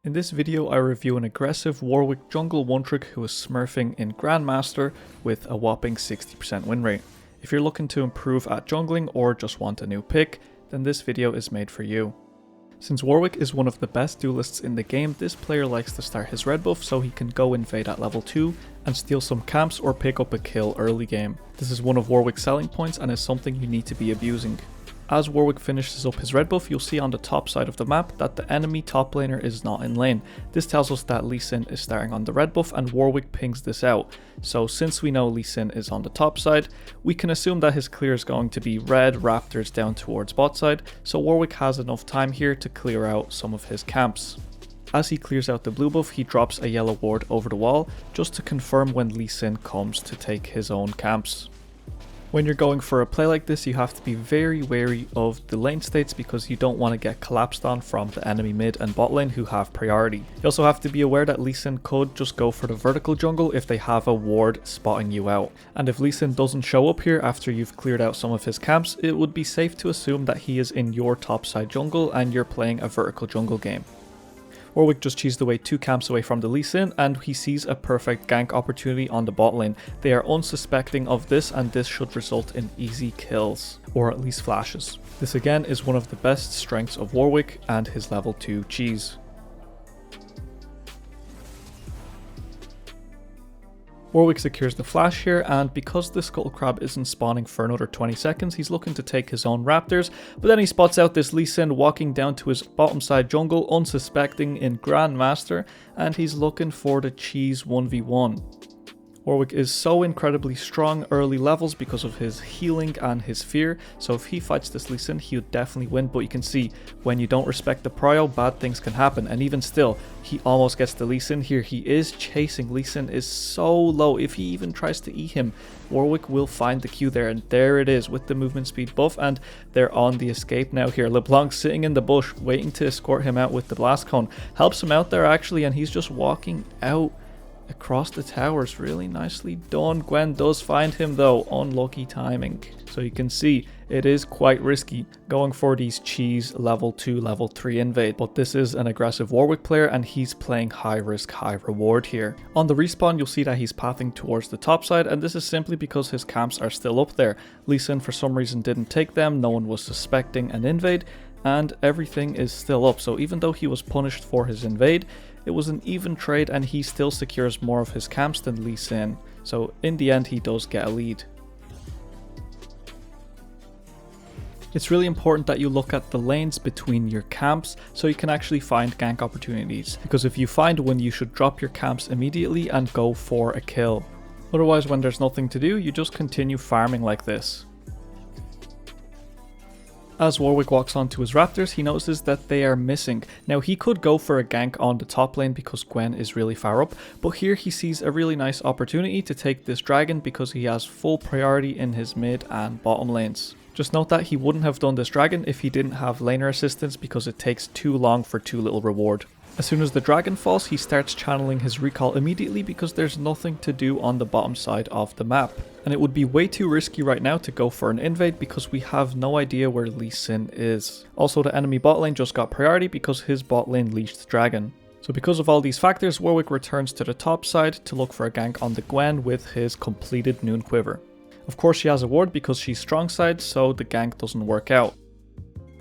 In this video I review an aggressive Warwick Jungle one-trick who is smurfing in GrandMaster with a whopping 60% win rate. If you're looking to improve at jungling or just want a new pick, then this video is made for you. Since Warwick is one of the best duelists in the game, this player likes to start his red buff so he can go invade at level 2 and steal some camps or pick up a kill early game. This is one of Warwick's selling points and is something you need to be abusing. As Warwick finishes up his red buff, you'll see on the top side of the map that the enemy top laner is not in lane. This tells us that Lee Sin is starting on the red buff and Warwick pings this out. So since we know Lee Sin is on the top side, we can assume that his clear is going to be red raptors down towards bot side, so Warwick has enough time here to clear out some of his camps. As he clears out the blue buff, he drops a yellow ward over the wall just to confirm when Lee Sin comes to take his own camps. When you're going for a play like this, you have to be very wary of the lane states because you don't want to get collapsed on from the enemy mid and bot lane who have priority. You also have to be aware that Lee Sin could just go for the vertical jungle if they have a ward spotting you out. And if Lee Sin doesn't show up here after you've cleared out some of his camps, it would be safe to assume that he is in your top side jungle and you're playing a vertical jungle game. Warwick just cheesed away 2 camps away from the Lee Sin and he sees a perfect gank opportunity on the bot lane. They are unsuspecting of this and this should result in easy kills, or at least flashes. This again is one of the best strengths of Warwick and his level 2 cheese. Warwick secures the flash here, and because the Scuttle Crab isn't spawning for another 20 seconds, he's looking to take his own raptors, but then he spots out this Lee Sin walking down to his bottom side jungle, unsuspecting in GrandMaster, and he's looking for the cheese 1v1. Warwick is so incredibly strong early levels because of his healing and his fear, so if he fights this Lee Sin, he'll definitely win, but you can see when you don't respect the prio, bad things can happen, and even still, he almost gets the Lee Sin here. He is chasing. Lee Sin is so low. If he even tries to eat him, Warwick will find the Q there, and there it is with the movement speed buff, and they're on the escape now here. LeBlanc sitting in the bush, waiting to escort him out with the blast cone. Helps him out there actually, and he's just walking out across the towers. Really nicely done. Gwen does find him though. Unlucky timing. So you can see it is quite risky going for these cheese level 2, level 3 invade, but this is an aggressive Warwick player and he's playing high risk, high reward here. On the respawn, you'll see that he's pathing towards the top side, and this is simply because his camps are still up there. Lee Sin for some reason didn't take them, no one was suspecting an invade, and everything is still up. So even though he was punished for his invade, it was an even trade and he still secures more of his camps than Lee Sin. So in the end, he does get a lead. It's really important that you look at the lanes between your camps so you can actually find gank opportunities, because if you find one, you should drop your camps immediately and go for a kill. Otherwise, when there's nothing to do, you just continue farming like this. As Warwick walks onto his raptors, he notices that they are missing. Now he could go for a gank on the top lane because Gwen is really far up, but here he sees a really nice opportunity to take this dragon because he has full priority in his mid and bottom lanes. Just note that he wouldn't have done this dragon if he didn't have laner assistance because it takes too long for too little reward. As soon as the dragon falls, he starts channeling his recall immediately because there's nothing to do on the bottom side of the map. And it would be way too risky right now to go for an invade because we have no idea where Lee Sin is. Also, the enemy bot lane just got priority because his bot lane leashed the dragon. So because of all these factors, Warwick returns to the top side to look for a gank on the Gwen with his completed Noon Quiver. Of course, she has a ward because she's strong side, so the gank doesn't work out.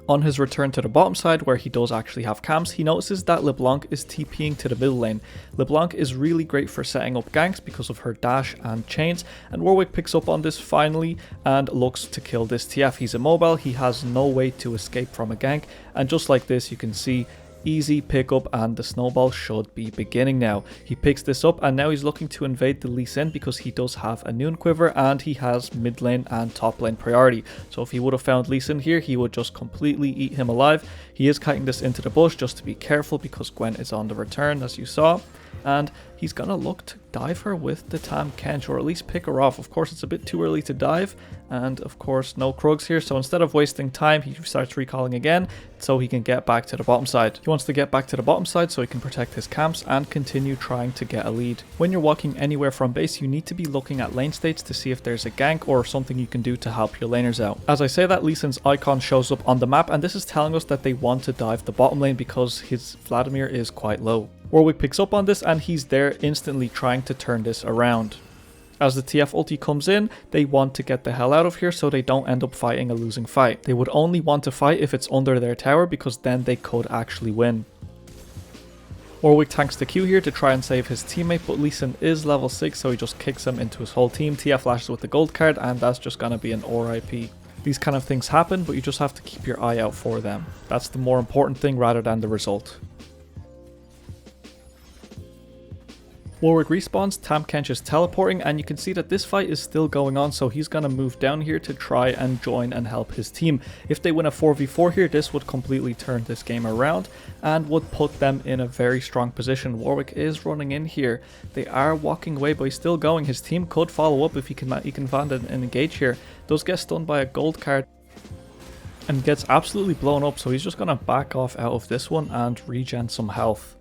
On his return to the bottom side, where he does actually have camps, he notices that LeBlanc is TPing to the middle lane. LeBlanc is really great for setting up ganks because of her dash and chains, and Warwick picks up on this finally and looks to kill this TF. He's immobile, he has no way to escape from a gank, and just like this you can see easy pickup and the snowball should be beginning now. He picks this up and now he's looking to invade the Lee Sin because he does have a Noon Quiver and he has mid lane and top lane priority. So if he would have found Lee Sin here, he would just completely eat him alive. He is kiting this into the bush just to be careful because Gwen is on the return, as you saw. And he's gonna look to dive her with the Tam Kench, or at least pick her off. Of course, it's a bit too early to dive, and of course no Krugs here, so instead of wasting time, he starts recalling again so he can get back to the bottom side. He wants to get back to the bottom side so he can protect his camps and continue trying to get a lead. When you're walking anywhere from base, you need to be looking at lane states to see if there's a gank or something you can do to help your laners out. As I say that, Lee Sin's icon shows up on the map, and this is telling us that they want to dive the bottom lane because his Vladimir is quite low. Warwick picks up on this and he's there instantly trying to turn this around. As the TF ulti comes in, they want to get the hell out of here so they don't end up fighting a losing fight. They would only want to fight if it's under their tower because then they could actually win. Warwick tanks the Q here to try and save his teammate, but Lee Sin is level 6 so he just kicks him into his whole team. TF flashes with the gold card and that's just gonna be an RIP. These kind of things happen, but you just have to keep your eye out for them. That's the more important thing rather than the result. Warwick respawns, Tahm Kench is teleporting, and you can see that this fight is still going on, so he's gonna move down here to try and join and help his team. If they win a 4v4 here, this would completely turn this game around and would put them in a very strong position. Warwick is running in here. They are walking away, but he's still going. His team could follow up if he can find an engage here. Does get stunned by a gold card and gets absolutely blown up, so he's just gonna back off out of this one and regen some health.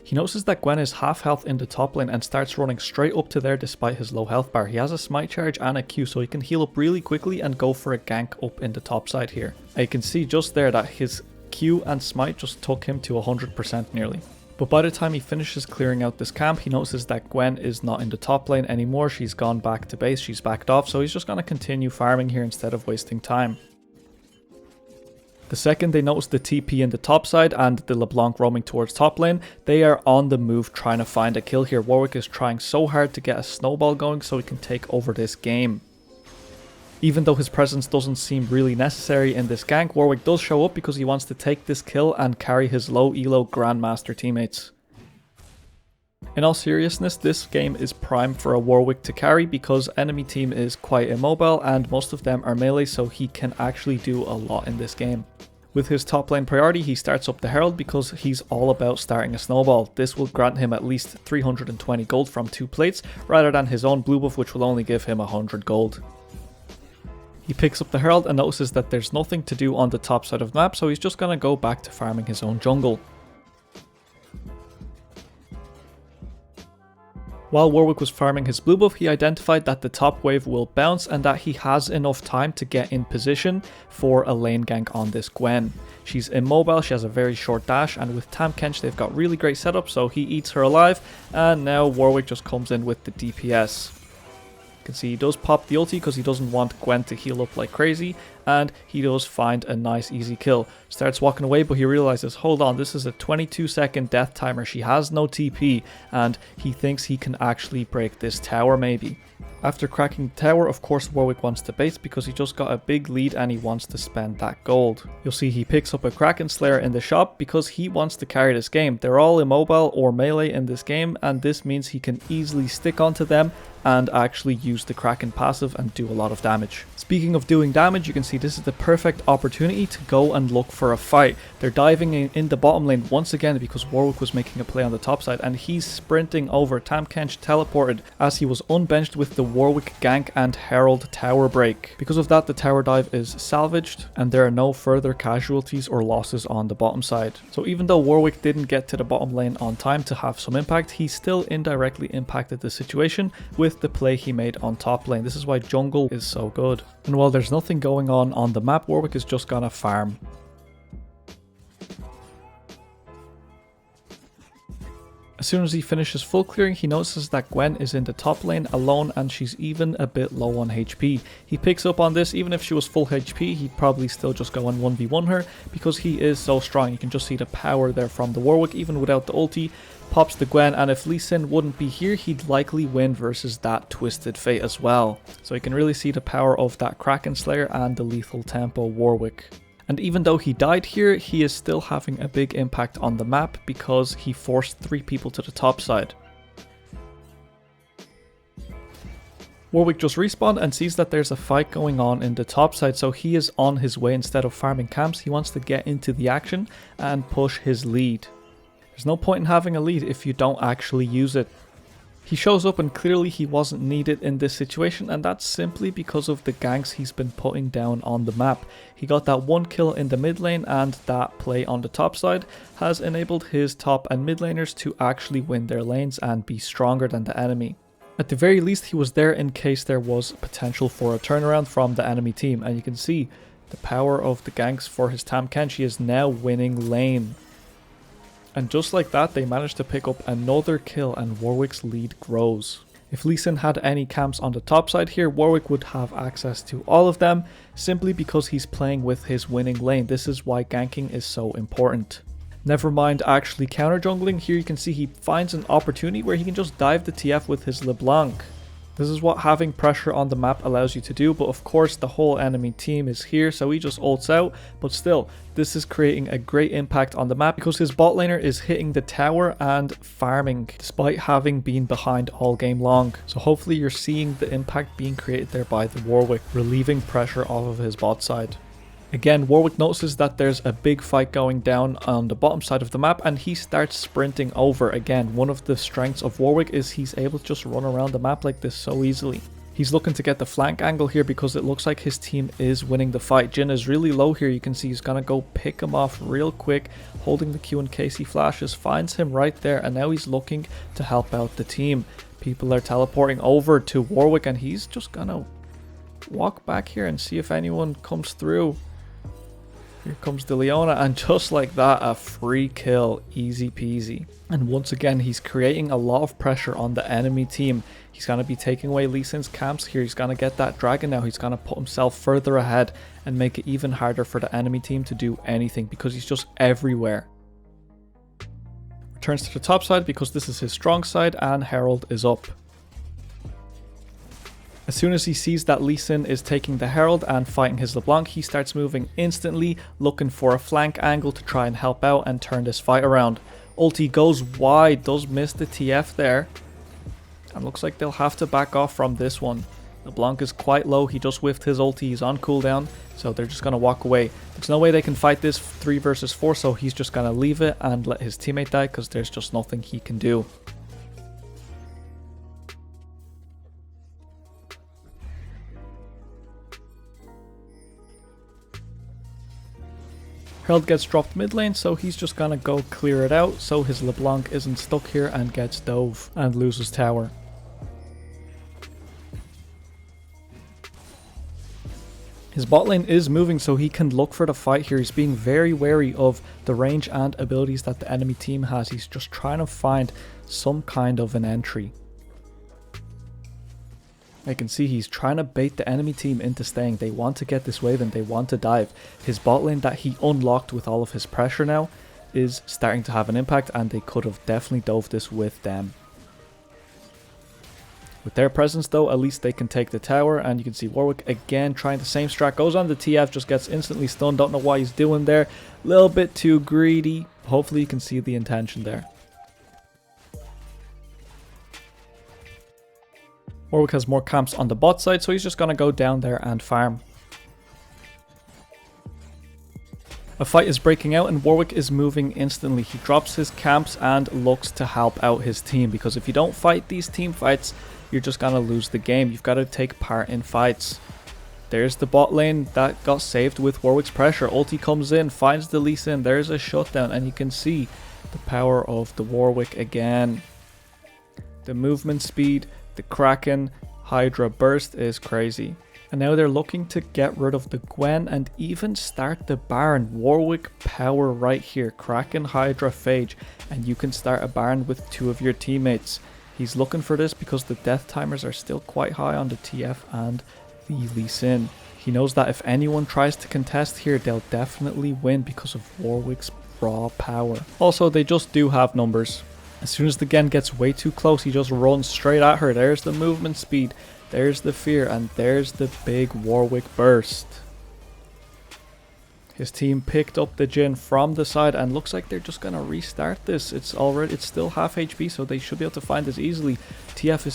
He notices that Gwen is half health in the top lane and starts running straight up to there despite his low health bar. He has a smite charge and a Q, so he can heal up really quickly and go for a gank up in the top side here. And you can see just there that his Q and smite just took him to 100% nearly. But by the time he finishes clearing out this camp, he notices that Gwen is not in the top lane anymore. She's gone back to base, she's backed off, so he's just going to continue farming here instead of wasting time. The second they notice the TP in the top side and the LeBlanc roaming towards top lane, they are on the move trying to find a kill here. Warwick is trying so hard to get a snowball going so he can take over this game. Even though his presence doesn't seem really necessary in this gank, Warwick does show up because he wants to take this kill and carry his low elo GrandMaster teammates. In all seriousness, this game is prime for a Warwick to carry because enemy team is quite immobile and most of them are melee, so he can actually do a lot in this game. With his top lane priority, he starts up the Herald because he's all about starting a snowball. This will grant him at least 320 gold from 2 plates rather than his own blue buff, which will only give him 100 gold. He picks up the Herald and notices that there's nothing to do on the top side of the map, so he's just gonna go back to farming his own jungle. While Warwick was farming his blue buff, he identified that the top wave will bounce and that he has enough time to get in position for a lane gank on this Gwen. She's immobile, she has a very short dash, and with Tahm Kench they've got really great setup, so he eats her alive, and now Warwick just comes in with the DPS. You can see he does pop the ulti because he doesn't want Gwen to heal up like crazy, and he does find a nice easy kill. Starts walking away, but he realizes, hold on, this is a 22-second death timer, she has no TP, and he thinks he can actually break this tower maybe. After cracking the tower, of course Warwick wants to base because he just got a big lead and he wants to spend that gold. You'll see he picks up a Kraken Slayer in the shop because he wants to carry this game. They're all immobile or melee in this game, and this means he can easily stick onto them and actually use the Kraken passive and do a lot of damage. Speaking of doing damage, you can see this is the perfect opportunity to go and look for a fight. They're diving in the bottom lane once again because Warwick was making a play on the top side and he's sprinting over. Tahm Kench teleported as he was unbenched with the Warwick gank and Herald tower break. Because of that, the tower dive is salvaged and there are no further casualties or losses on the bottom side. So even though Warwick didn't get to the bottom lane on time to have some impact, he still indirectly impacted the situation with the play he made on top lane. This is why jungle is so good. And while there's nothing going on the map, Warwick is just gonna farm. As soon as he finishes full clearing, he notices that Gwen is in the top lane alone and she's even a bit low on HP. He picks up on this. Even if she was full HP, he'd probably still just go and 1v1 her because he is so strong. You can just see the power there from the Warwick even without the ulti. Pops the Gwen, and if Lee Sin wouldn't be here, he'd likely win versus that Twisted Fate as well. So you can really see the power of that Kraken Slayer and the lethal tempo Warwick. And even though he died here, he is still having a big impact on the map because he forced 3 people to the top side. Warwick just respawned and sees that there's a fight going on in the top side, so he is on his way. Instead of farming camps, he wants to get into the action and push his lead. There's no point in having a lead if you don't actually use it. He shows up and clearly he wasn't needed in this situation, and that's simply because of the ganks he's been putting down on the map. He got that one kill in the mid lane, and that play on the top side has enabled his top and mid laners to actually win their lanes and be stronger than the enemy. At the very least, he was there in case there was potential for a turnaround from the enemy team, and you can see the power of the ganks for his Tahm Kench. He is now winning lane. And just like that, they managed to pick up another kill and Warwick's lead grows. If Lee Sin had any camps on the top side here, Warwick would have access to all of them simply because he's playing with his winning lane. This is why ganking is so important. Never mind actually counter jungling, here you can see he finds an opportunity where he can just dive the TF with his LeBlanc. This is what having pressure on the map allows you to do, but of course the whole enemy team is here, so he just ults out, but still, this is creating a great impact on the map because his bot laner is hitting the tower and farming, despite having been behind all game long. So hopefully you're seeing the impact being created there by the Warwick, relieving pressure off of his bot side. Again, Warwick notices that there's a big fight going down on the bottom side of the map and he starts sprinting over. Again, one of the strengths of Warwick is he's able to just run around the map like this so easily. He's looking to get the flank angle here because it looks like his team is winning the fight. Jhin is really low here. You can see he's going to go pick him off real quick, holding the Q in case he flashes, finds him right there, and now he's looking to help out the team. People are teleporting over to Warwick and he's just going to walk back here and see if anyone comes through. Here comes the Leona, and just like that, a free kill, easy peasy. And once again, he's creating a lot of pressure on the enemy team. He's going to be taking away Lee Sin's camps here. He's going to get that dragon now. He's going to put himself further ahead and make it even harder for the enemy team to do anything because he's just everywhere. Returns to the top side because this is his strong side, and Herald is up. As soon as he sees that Lee Sin is taking the Herald and fighting his LeBlanc, he starts moving instantly, looking for a flank angle to try and help out and turn this fight around. Ulti goes wide, does miss the TF there. And looks like they'll have to back off from this one. LeBlanc is quite low, he just whiffed his ulti, he's on cooldown, so they're just going to walk away. There's no way they can fight this 3 versus 4, so he's just going to leave it and let his teammate die because there's just nothing he can do. Herald gets dropped mid lane, so he's just gonna go clear it out so his LeBlanc isn't stuck here and gets dove and loses tower. His bot lane is moving so he can look for the fight here. He's being very wary of the range and abilities that the enemy team has. He's just trying to find some kind of an entry. I can see he's trying to bait the enemy team into staying. They want to get this wave and they want to dive. His bot lane that he unlocked with all of his pressure now is starting to have an impact, and they could have definitely dove this with them. With their presence though, at least they can take the tower, and you can see Warwick again trying the same strat. Goes on the TF, just gets instantly stunned. Don't know what he's doing there. A little bit too greedy. Hopefully you can see the intention there. Warwick has more camps on the bot side, so he's just going to go down there and farm. A fight is breaking out and Warwick is moving instantly. He drops his camps and looks to help out his team, because if you don't fight these team fights, you're just going to lose the game. You've got to take part in fights. There's the bot lane that got saved with Warwick's pressure. Ulti comes in, finds the Lee Sin. There's a shutdown, and you can see the power of the Warwick again. The movement speed, the Kraken Hydra burst is crazy. And now they're looking to get rid of the Gwen and even start the Baron. Warwick power right here. Kraken Hydra Phage, and you can start a Baron with 2 of your teammates. He's looking for this because the death timers are still quite high on the TF and the Lee Sin. He knows that if anyone tries to contest here, they'll definitely win because of Warwick's raw power. Also, they just do have numbers. As soon as the Gen gets way too close, he just runs straight at her. There's the movement speed, there's the fear, and there's the big Warwick burst. His team picked up the Jhin from the side, and looks like they're just gonna restart this. It's still half HP, so they should be able to find this easily. TF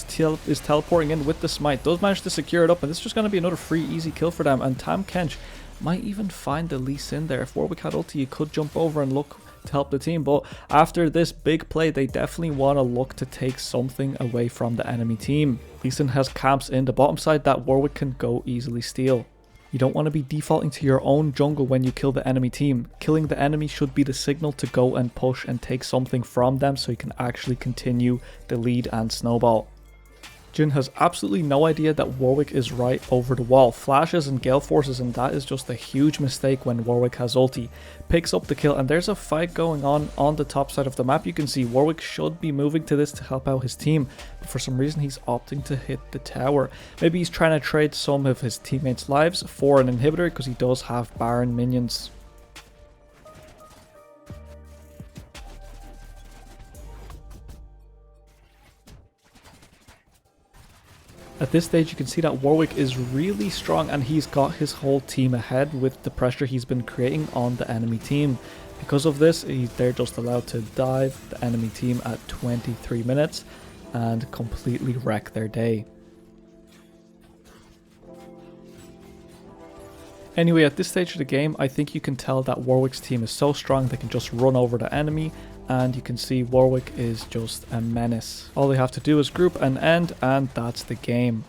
is teleporting in with the smite, does manage to secure it up, and this is just gonna be another free easy kill for them. And Tahm Kench might even find the Lee Sin there. If Warwick had ulti, he could jump over and look to help the team. But after this big play, they definitely want to look to take something away from the enemy team. Lee Sin has camps in the bottom side that Warwick can go easily steal. You don't want to be defaulting to your own jungle when you kill the enemy team. Killing the enemy should be the signal to go and push and take something from them so you can actually continue the lead and snowball. Jhin has absolutely no idea that Warwick is right over the wall, flashes and gale forces, and that is just a huge mistake when Warwick has ulti. Picks up the kill, and there's a fight going on the top side of the map. You can see Warwick should be moving to this to help out his team, but for some reason he's opting to hit the tower. Maybe he's trying to trade some of his teammates' lives for an inhibitor because he does have Baron minions. At this stage you can see that Warwick is really strong and he's got his whole team ahead with the pressure he's been creating on the enemy team. Because of this, they're just allowed to dive the enemy team at 23 minutes and completely wreck their day. Anyway, at this stage of the game, I think you can tell that Warwick's team is so strong they can just run over the enemy, and you can see Warwick is just a menace. All they have to do is group and end, and that's the game.